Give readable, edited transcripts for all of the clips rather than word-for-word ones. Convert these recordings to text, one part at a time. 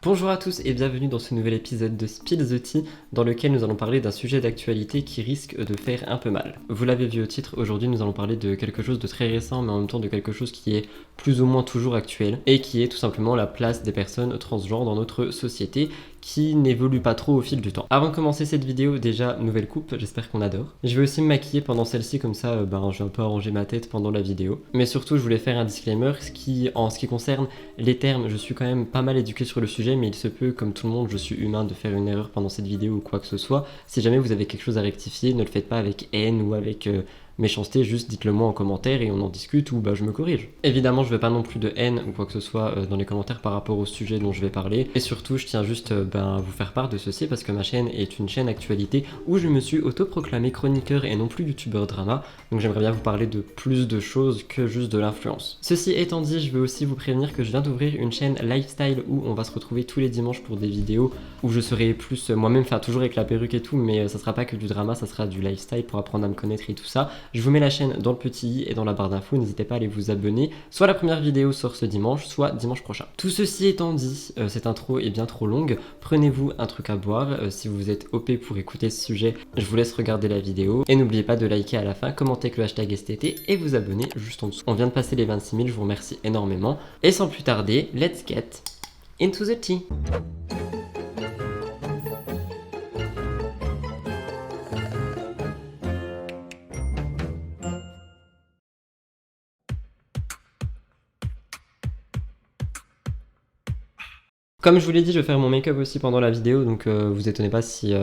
Bonjour à tous et bienvenue dans ce nouvel épisode de Spill the Tea dans lequel nous allons parler d'un sujet d'actualité qui risque de faire un peu mal. Vous l'avez vu au titre, aujourd'hui nous allons parler de quelque chose de très récent mais en même temps de quelque chose qui est plus ou moins toujours actuel et qui est tout simplement la place des personnes transgenres dans notre société qui n'évolue pas trop au fil du temps. Avant de commencer cette vidéo, déjà nouvelle coupe, j'espère qu'on adore. Je vais aussi me maquiller pendant celle-ci comme ça je vais un peu arranger ma tête pendant la vidéo. Mais surtout je voulais faire un disclaimer en ce qui concerne les termes, je suis quand même pas mal éduqué sur le sujet mais il se peut, comme tout le monde, je suis humain, de faire une erreur pendant cette vidéo ou quoi que ce soit. Si jamais vous avez quelque chose à rectifier, ne le faites pas avec haine ou avec méchanceté, juste dites-le moi en commentaire et on en discute ou je me corrige. Évidemment, je veux pas non plus de haine ou quoi que ce soit dans les commentaires par rapport au sujet dont je vais parler. Et surtout, je tiens juste à vous faire part de ceci parce que ma chaîne est une chaîne actualité où je me suis autoproclamé chroniqueur et non plus youtubeur drama. Donc j'aimerais bien vous parler de plus de choses que juste de l'influence. Ceci étant dit, je veux aussi vous prévenir que je viens d'ouvrir une chaîne lifestyle où on va se retrouver tous les dimanches pour des vidéos où je serai plus moi-même, enfin toujours avec la perruque et tout, mais ça sera pas que du drama, ça sera du lifestyle pour apprendre à me connaître et tout ça. Je vous mets la chaîne dans le petit i et dans la barre d'infos, n'hésitez pas à aller vous abonner. Soit la première vidéo sort ce dimanche, soit dimanche prochain. Tout ceci étant dit, cette intro est bien trop longue. Prenez-vous un truc à boire. Si vous êtes OP pour écouter ce sujet, je vous laisse regarder la vidéo. Et n'oubliez pas de liker à la fin, commenter avec le hashtag STT et vous abonner juste en dessous. On vient de passer les 26 000, je vous remercie énormément. Et sans plus tarder, let's get into the tea. Comme je vous l'ai dit, je vais faire mon make-up aussi pendant la vidéo, donc vous étonnez pas si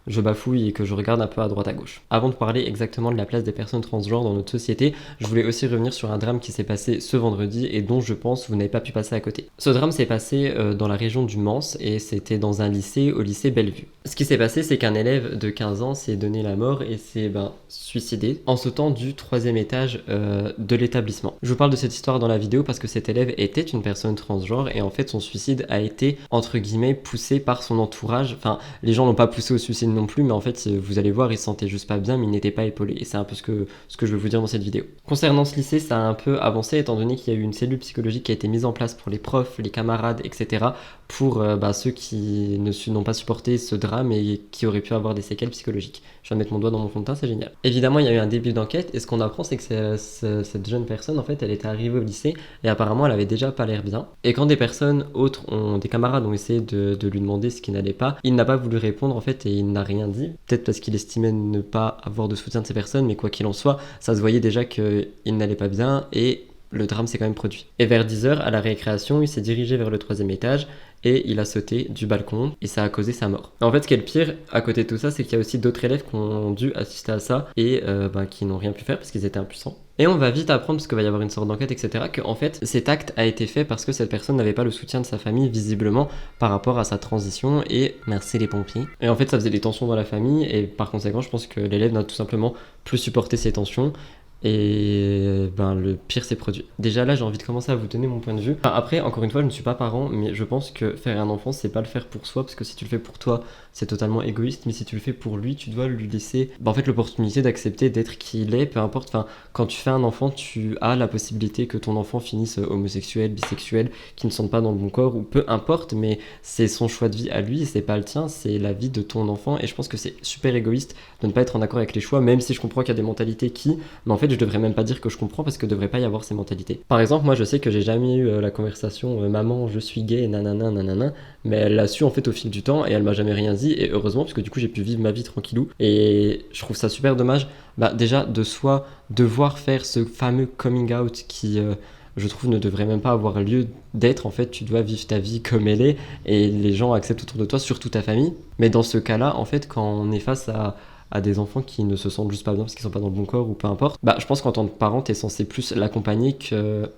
je bafouille et que je regarde un peu à droite à gauche. Avant de parler exactement de la place des personnes transgenres dans notre société, je voulais aussi revenir sur un drame qui s'est passé ce vendredi et dont je pense vous n'avez pas pu passer à côté. Ce drame s'est passé dans la région du Mans et c'était dans un lycée, au lycée Bellevue. Ce qui s'est passé, c'est qu'un élève de 15 ans s'est donné la mort et s'est suicidé en sautant du 3e étage de l'établissement. Je vous parle de cette histoire dans la vidéo parce que cet élève était une personne transgenre et en fait son suicide a été entre guillemets poussé par son entourage. Enfin, les gens l'ont pas poussé au suicide non plus, mais en fait vous allez voir, il se sentait juste pas bien mais il n'était pas épaulé et c'est un peu ce que je veux vous dire dans cette vidéo. Concernant ce lycée, ça a un peu avancé étant donné qu'il y a eu une cellule psychologique qui a été mise en place pour les profs, les camarades, etc. pour ceux qui n'ont pas supporté ce drame et qui auraient pu avoir des séquelles psychologiques. Je viens de mettre mon doigt dans mon fond de teint, c'est génial. Évidemment, il y a eu un début d'enquête et ce qu'on apprend, c'est que cette jeune personne, en fait, elle était arrivée au lycée et apparemment, elle avait déjà pas l'air bien. Et quand des personnes autres, des camarades ont essayé de lui demander ce qui n'allait pas, il n'a pas voulu répondre en fait et il n'a rien dit. Peut-être parce qu'il estimait ne pas avoir de soutien de ces personnes, mais quoi qu'il en soit, ça se voyait déjà qu'il n'allait pas bien et le drame s'est quand même produit. Et vers 10h, à la récréation, il s'est dirigé vers le 3e étage et il a sauté du balcon et ça a causé sa mort. En fait, ce qui est le pire à côté de tout ça, c'est qu'il y a aussi d'autres élèves qui ont dû assister à ça et qui n'ont rien pu faire parce qu'ils étaient impuissants. Et on va vite apprendre, parce qu'il va y avoir une sorte d'enquête, etc., qu'en fait, cet acte a été fait parce que cette personne n'avait pas le soutien de sa famille, visiblement, par rapport à sa transition, et merci les pompiers. Et en fait, ça faisait des tensions dans la famille, et par conséquent, je pense que l'élève n'a tout simplement plus supporté ces tensions, et le pire s'est produit. Déjà là, j'ai envie de commencer à vous donner mon point de vue. Après, encore une fois, je ne suis pas parent, mais je pense que faire un enfant, c'est pas le faire pour soi, parce que si tu le fais pour toi, c'est totalement égoïste, mais si tu le fais pour lui, tu dois lui laisser l'opportunité d'accepter d'être qui il est, peu importe. Quand tu fais un enfant, tu as la possibilité que ton enfant finisse homosexuel, bisexuel, qui ne se sente pas dans le bon corps, ou peu importe, mais c'est son choix de vie à lui, c'est pas le tien, c'est la vie de ton enfant, et je pense que c'est super égoïste de ne pas être en accord avec les choix, même si je comprends qu'il y a des mentalités mais en fait, je devrais même pas dire que je comprends parce que devrait pas y avoir ces mentalités. Par exemple, moi je sais que j'ai jamais eu la conversation maman je suis gay nanana nanana, mais elle l'a su en fait au fil du temps et elle m'a jamais rien dit et heureusement parce que du coup j'ai pu vivre ma vie tranquillou et je trouve ça super dommage déjà de devoir faire ce fameux coming out qui je trouve ne devrait même pas avoir lieu d'être. En fait, tu dois vivre ta vie comme elle est et les gens acceptent autour de toi, surtout ta famille. Mais dans ce cas-là, en fait, quand on est face à des enfants qui ne se sentent juste pas bien parce qu'ils sont pas dans le bon corps ou peu importe, je pense qu'en tant que parent, t'es censé plus l'accompagner que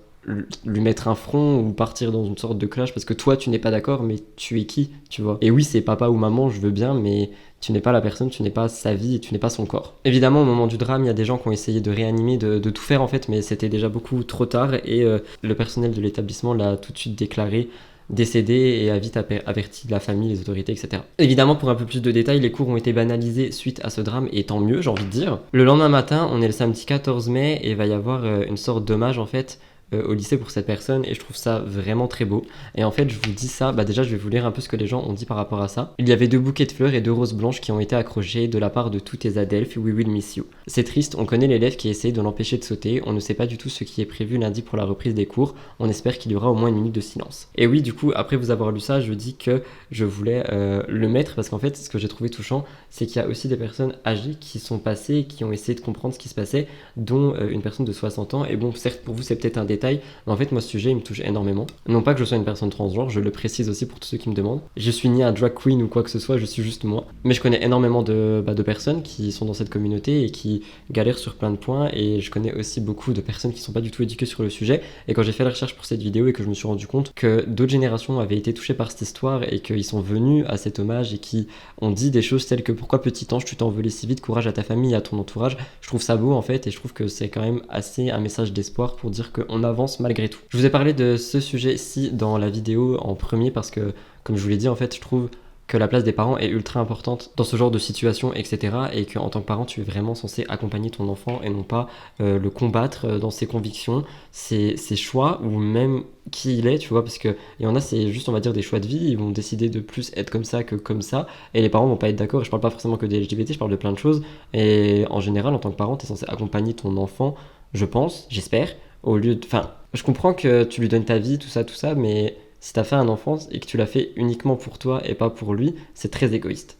lui mettre un front ou partir dans une sorte de clash parce que toi tu n'es pas d'accord mais tu es qui, tu vois. Et oui, c'est papa ou maman, je veux bien, mais tu n'es pas la personne, tu n'es pas sa vie et tu n'es pas son corps. Évidemment, au moment du drame, il y a des gens qui ont essayé de réanimer, de tout faire en fait, mais c'était déjà beaucoup trop tard et le personnel de l'établissement l'a tout de suite déclaré décédé et a vite averti la famille, les autorités, etc. Évidemment, pour un peu plus de détails, les cours ont été banalisés suite à ce drame, et tant mieux, j'ai envie de dire. Le lendemain matin, on est le samedi 14 mai, et il va y avoir une sorte d'hommage, en fait, au lycée pour cette personne et je trouve ça vraiment très beau. Et en fait, je vous dis ça, déjà je vais vous lire un peu ce que les gens ont dit par rapport à ça. Il y avait 2 bouquets de fleurs et 2 roses blanches qui ont été accrochés de la part de tous tes adelphes, we will miss you. C'est triste, on connaît l'élève qui essaye de l'empêcher de sauter, on ne sait pas du tout ce qui est prévu lundi pour la reprise des cours, on espère qu'il y aura au moins une minute de silence. Et oui, du coup, après vous avoir lu ça, je dis que je voulais le mettre parce qu'en fait, ce que j'ai trouvé touchant, c'est qu'il y a aussi des personnes âgées qui sont passées et qui ont essayé de comprendre ce qui se passait, dont une personne de 60 ans. Et bon, certes, pour vous, c'est peut-être un détail, mais en fait, moi, ce sujet, il me touche énormément. Non pas que je sois une personne transgenre, je le précise aussi pour tous ceux qui me demandent. Je suis ni un drag queen ou quoi que ce soit, je suis juste moi. Mais je connais énormément de personnes qui sont dans cette communauté et qui galèrent sur plein de points. Et je connais aussi beaucoup de personnes qui sont pas du tout éduquées sur le sujet. Et quand j'ai fait la recherche pour cette vidéo et que je me suis rendu compte que d'autres générations avaient été touchées par cette histoire et qu'ils sont venus à cet hommage et qui ont dit des choses telles que pourquoi petit ange tu t'en voulais si vite, courage à ta famille et à ton entourage. Je trouve ça beau en fait et je trouve que c'est quand même assez un message d'espoir pour dire qu'on avance malgré tout. Je vous ai parlé de ce sujet-ci dans la vidéo en premier parce que, comme je vous l'ai dit, en fait, je trouve que la place des parents est ultra importante dans ce genre de situation, etc. Et qu'en tant que parent, tu es vraiment censé accompagner ton enfant et non pas le combattre dans ses convictions, ses choix ou même qui il est, tu vois, parce que il y en a, c'est juste, on va dire, des choix de vie, ils vont décider de plus être comme ça que comme ça, et les parents vont pas être d'accord. Et je parle pas forcément que des LGBT, je parle de plein de choses. Et en général, en tant que parent, tu es censé accompagner ton enfant, je pense, j'espère, au lieu de... Enfin, je comprends que tu lui donnes ta vie, tout ça, mais si t'as fait un enfant et que tu l'as fait uniquement pour toi et pas pour lui, c'est très égoïste.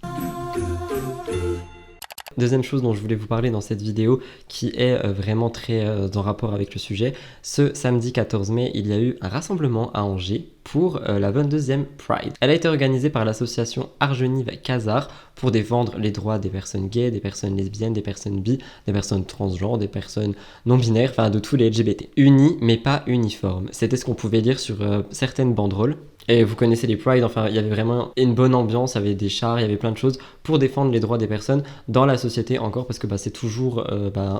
Deuxième chose dont je voulais vous parler dans cette vidéo qui est vraiment très en rapport avec le sujet, ce samedi 14 mai, il y a eu un rassemblement à Angers pour la 22e Pride. Elle a été organisée par l'association Argenive-Casar pour défendre les droits des personnes gays, des personnes lesbiennes, des personnes bi, des personnes transgenres, des personnes non-binaires, enfin de tous les LGBT. Unis mais pas uniformes. C'était ce qu'on pouvait lire sur certaines banderoles. Et vous connaissez les Pride, enfin il y avait vraiment une bonne ambiance, il y avait des chars, il y avait plein de choses pour défendre les droits des personnes dans la société encore parce que c'est toujours,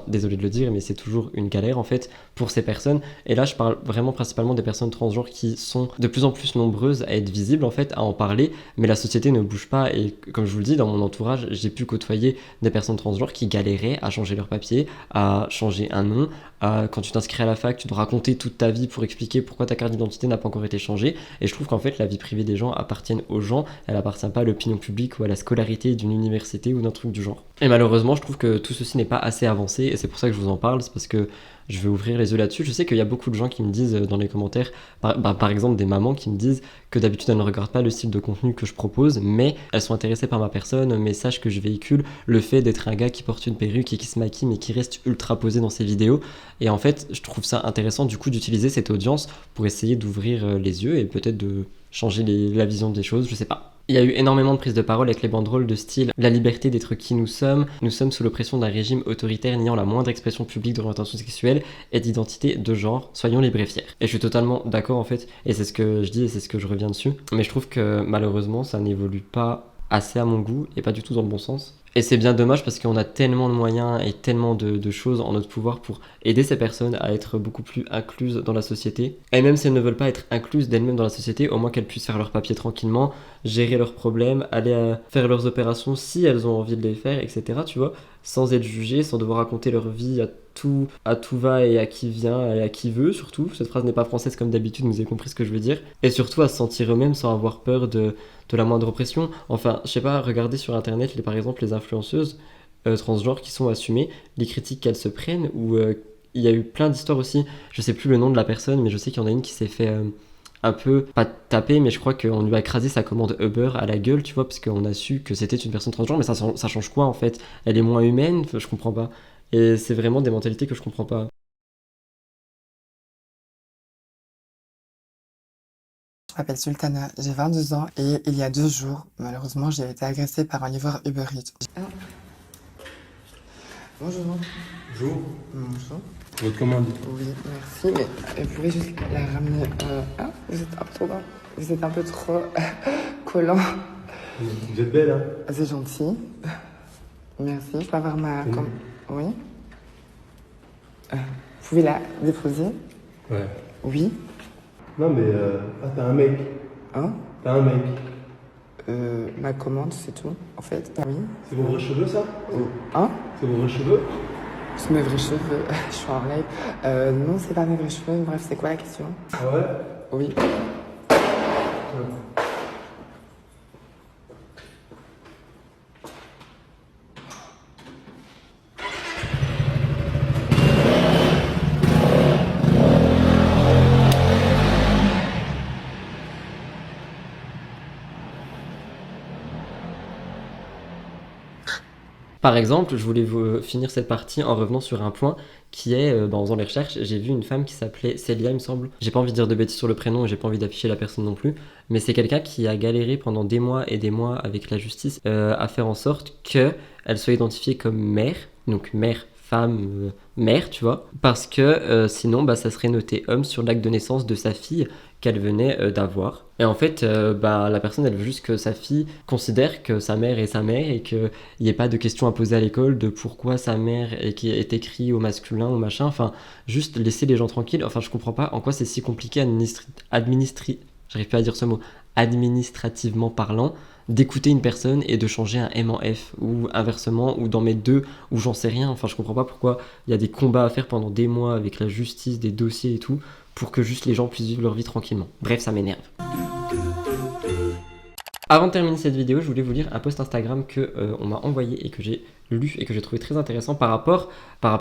désolé de le dire, mais c'est toujours une galère en fait pour ces personnes. Et là je parle vraiment principalement des personnes transgenres qui sont de plus en plus nombreuses à être visibles en fait, à en parler, mais la société ne bouge pas et comme je vous le dis, dans mon entourage, j'ai pu côtoyer des personnes transgenres qui galéraient à changer leur papier, à changer un nom, quand tu t'inscris à la fac, tu dois raconter toute ta vie pour expliquer pourquoi ta carte d'identité n'a pas encore été changée. Et je trouve qu'en fait, la vie privée des gens appartient aux gens, elle appartient pas à l'opinion publique ou à la scolarité d'une université ou d'un truc du genre. Et malheureusement, je trouve que tout ceci n'est pas assez avancé et c'est pour ça que je vous en parle, c'est parce que je vais ouvrir les yeux là-dessus. Je sais qu'il y a beaucoup de gens qui me disent dans les commentaires, par exemple des mamans qui me disent que d'habitude elles ne regardent pas le style de contenu que je propose, mais elles sont intéressées par ma personne, mes messages que je véhicule, le fait d'être un gars qui porte une perruque et qui se maquille mais qui reste ultra posé dans ses vidéos. Et en fait, je trouve ça intéressant du coup d'utiliser cette audience pour essayer d'ouvrir les yeux et peut-être de changer la vision des choses, je sais pas. Il y a eu énormément de prises de parole avec les banderoles de style la liberté d'être qui nous sommes sous l'oppression d'un régime autoritaire niant la moindre expression publique d'orientation sexuelle et d'identité de genre, soyons libres et fiers. Et je suis totalement d'accord en fait, et c'est ce que je dis et c'est ce que je reviens dessus, mais je trouve que malheureusement ça n'évolue pas assez à mon goût et pas du tout dans le bon sens. Et c'est bien dommage parce qu'on a tellement de moyens et tellement de choses en notre pouvoir pour aider ces personnes à être beaucoup plus incluses dans la société. Et même si elles ne veulent pas être incluses d'elles-mêmes dans la société, au moins qu'elles puissent faire leurs papiers tranquillement, gérer leurs problèmes, aller faire leurs opérations si elles ont envie de les faire, etc. Tu vois, sans être jugées, sans devoir raconter leur vie à tout va et à qui vient et à qui veut surtout. Cette phrase n'est pas française comme d'habitude, vous avez compris ce que je veux dire. Et surtout à se sentir eux-mêmes sans avoir peur de la moindre oppression. Enfin, je sais pas, regardez sur internet par exemple les influenceuses transgenres qui sont assumées, les critiques qu'elles se prennent, ou il y a eu plein d'histoires aussi, je sais plus le nom de la personne, mais je sais qu'il y en a une qui s'est fait un peu, pas taper, mais je crois qu'on lui a écrasé sa commande Uber à la gueule, tu vois, parce qu'on a su que c'était une personne transgenre, mais ça change quoi en fait? Elle est moins humaine? Enfin, je comprends pas. Et c'est vraiment des mentalités que je comprends pas. Je m'appelle Sultana, j'ai 22 ans et il y a 2 jours, malheureusement, j'ai été agressée par un livreur Uber Eats. Bonjour. Bonjour. Bonjour. Votre commande. Oui, merci, mais vous pouvez juste la ramener. Vous êtes un peu trop collant. Vous êtes belle, hein? C'est gentil. Merci. Je peux avoir ma. Oui. Vous pouvez la déposer? Ouais. Oui. Non, mais. t'as un mec. Hein? T'as un mec. Ma commande, c'est tout, en fait. Oui. C'est vos vrais cheveux, ça? Hein? C'est vos vrais cheveux? C'est mes vrais cheveux. Je suis en live. Non, c'est pas mes vrais cheveux. Bref, c'est quoi la question? Ah ouais? Oui. Par exemple, je voulais vous finir cette partie en revenant sur un point qui est, en faisant les recherches, j'ai vu une femme qui s'appelait Célia, il me semble. J'ai pas envie de dire de bêtises sur le prénom et j'ai pas envie d'afficher la personne non plus, mais c'est quelqu'un qui a galéré pendant des mois et des mois avec la justice à faire en sorte qu'elle soit identifiée comme mère, donc mère, femme, mère, tu vois, parce que sinon, ça serait noté homme sur l'acte de naissance de sa fille qu'elle venait d'avoir. Et en fait, la personne, elle veut juste que sa fille considère que sa mère est sa mère et qu'il n'y ait pas de questions à poser à l'école de pourquoi sa mère est écrit au masculin ou machin. Enfin, juste laisser les gens tranquilles. Enfin, je comprends pas en quoi c'est si compliqué j'arrive pas à dire ce mot, administrativement parlant, d'écouter une personne et de changer un M en F, ou inversement, ou d'en mettre deux, ou j'en sais rien. Enfin, je comprends pas pourquoi il y a des combats à faire pendant des mois avec la justice, des dossiers et tout, pour que juste les gens puissent vivre leur vie tranquillement. Bref, ça m'énerve. Avant de terminer cette vidéo, je voulais vous lire un post Instagram que on m'a envoyé et que j'ai lu et que j'ai trouvé très intéressant par rapport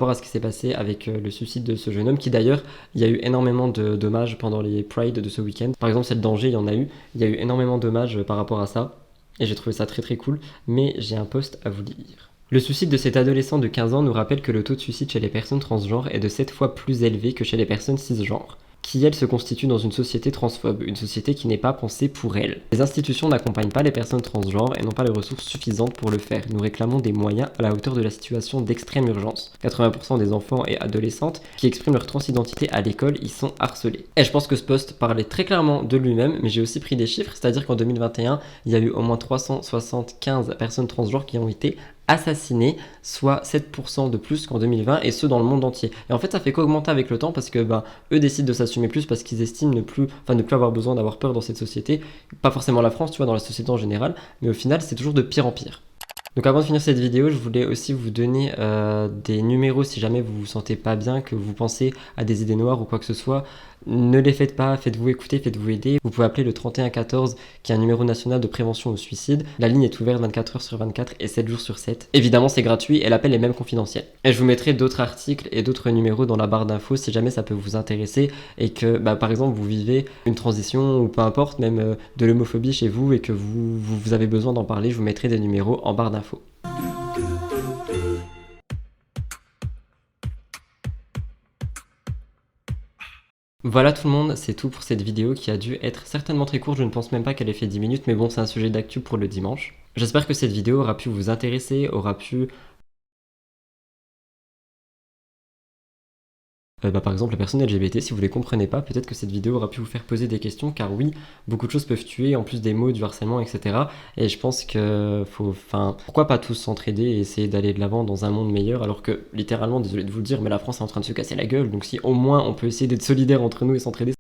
à ce qui s'est passé avec le suicide de ce jeune homme, qui d'ailleurs, il y a eu énormément de dommages pendant les Pride de ce week-end. Par exemple, celle d'Angers, il y en a eu. Il y a eu énormément de dommages par rapport à ça. Et j'ai trouvé ça très très cool. Mais j'ai un post à vous lire. Le suicide de cet adolescent de 15 ans nous rappelle que le taux de suicide chez les personnes transgenres est de 7 fois plus élevé que chez les personnes cisgenres, qui elles se constituent dans une société transphobe, une société qui n'est pas pensée pour elles. Les institutions n'accompagnent pas les personnes transgenres et n'ont pas les ressources suffisantes pour le faire. Nous réclamons des moyens à la hauteur de la situation d'extrême urgence. 80% des enfants et adolescentes qui expriment leur transidentité à l'école y sont harcelés. Et je pense que ce post parlait très clairement de lui-même, mais j'ai aussi pris des chiffres, c'est-à-dire qu'en 2021, il y a eu au moins 375 personnes transgenres qui ont été assassinés, soit 7% de plus qu'en 2020, et ce dans le monde entier. Et en fait, ça fait qu'augmenter avec le temps parce que eux décident de s'assumer plus parce qu'ils estiment ne plus avoir besoin d'avoir peur dans cette société. Pas forcément la France, tu vois, dans la société en général, mais au final, c'est toujours de pire en pire. Donc avant de finir cette vidéo, je voulais aussi vous donner des numéros si jamais vous vous sentez pas bien, que vous pensez à des idées noires ou quoi que ce soit. Ne les faites pas, faites-vous écouter, faites-vous aider. Vous pouvez appeler le 3114 qui est un numéro national de prévention au suicide. La ligne est ouverte 24h sur 24 et 7 jours sur 7. Évidemment, c'est gratuit et l'appel est même confidentiel. Et je vous mettrai d'autres articles et d'autres numéros dans la barre d'infos si jamais ça peut vous intéresser et que par exemple vous vivez une transition ou peu importe, même de l'homophobie chez vous et que vous avez besoin d'en parler, je vous mettrai des numéros en barre d'infos. Voilà tout le monde, c'est tout pour cette vidéo qui a dû être certainement très courte, je ne pense même pas qu'elle ait fait 10 minutes, mais bon, c'est un sujet d'actu pour le dimanche. J'espère que cette vidéo aura pu vous intéresser, aura pu... par exemple, la personne LGBT, si vous les comprenez pas, peut-être que cette vidéo aura pu vous faire poser des questions, car oui, beaucoup de choses peuvent tuer, en plus des mots, du harcèlement, etc. Et je pense que pourquoi pas tous s'entraider et essayer d'aller de l'avant dans un monde meilleur, alors que, littéralement, désolé de vous le dire, mais la France est en train de se casser la gueule, donc si au moins on peut essayer d'être solidaires entre nous et s'entraider,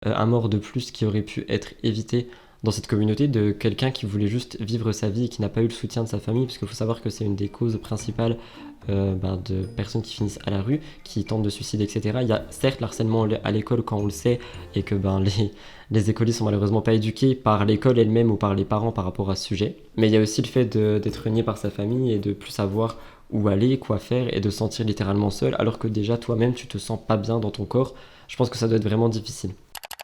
un mort de plus qui aurait pu être évité dans cette communauté, de quelqu'un qui voulait juste vivre sa vie et qui n'a pas eu le soutien de sa famille, parce qu'il faut savoir que c'est une des causes principales de personnes qui finissent à la rue, qui tentent de suicider, etc. Il y a certes l'harcèlement à l'école quand on le sait, et que les écoliers sont malheureusement pas éduqués par l'école elle-même ou par les parents par rapport à ce sujet, mais il y a aussi le fait d'être renié par sa famille et de plus savoir où aller, quoi faire, et de se sentir littéralement seul, alors que déjà toi-même tu te sens pas bien dans ton corps. Je pense que ça doit être vraiment difficile.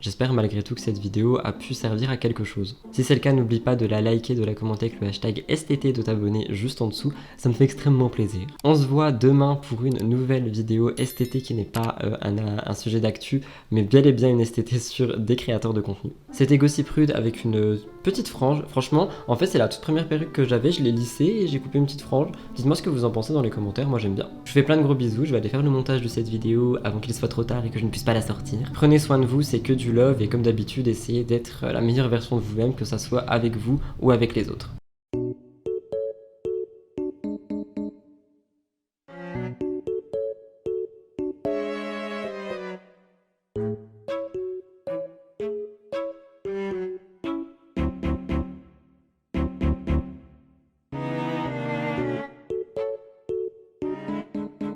J'espère malgré tout que cette vidéo a pu servir à quelque chose. Si c'est le cas, n'oublie pas de la liker, de la commenter avec le hashtag STT, de t'abonner juste en dessous, ça me fait extrêmement plaisir. On se voit demain pour une nouvelle vidéo STT qui n'est pas un sujet d'actu, mais bel et bien une STT sur des créateurs de contenu. C'était Gossip Rude avec une petite frange. Franchement, en fait c'est la toute première perruque que j'avais, je l'ai lissée et j'ai coupé une petite frange. Dites-moi ce que vous en pensez dans les commentaires, moi j'aime bien. Je vous fais plein de gros bisous, je vais aller faire le montage de cette vidéo avant qu'il soit trop tard et que je ne puisse pas la sortir. Prenez soin de vous, c'est que du love et comme d'habitude, essayez d'être la meilleure version de vous-même, que ça soit avec vous ou avec les autres.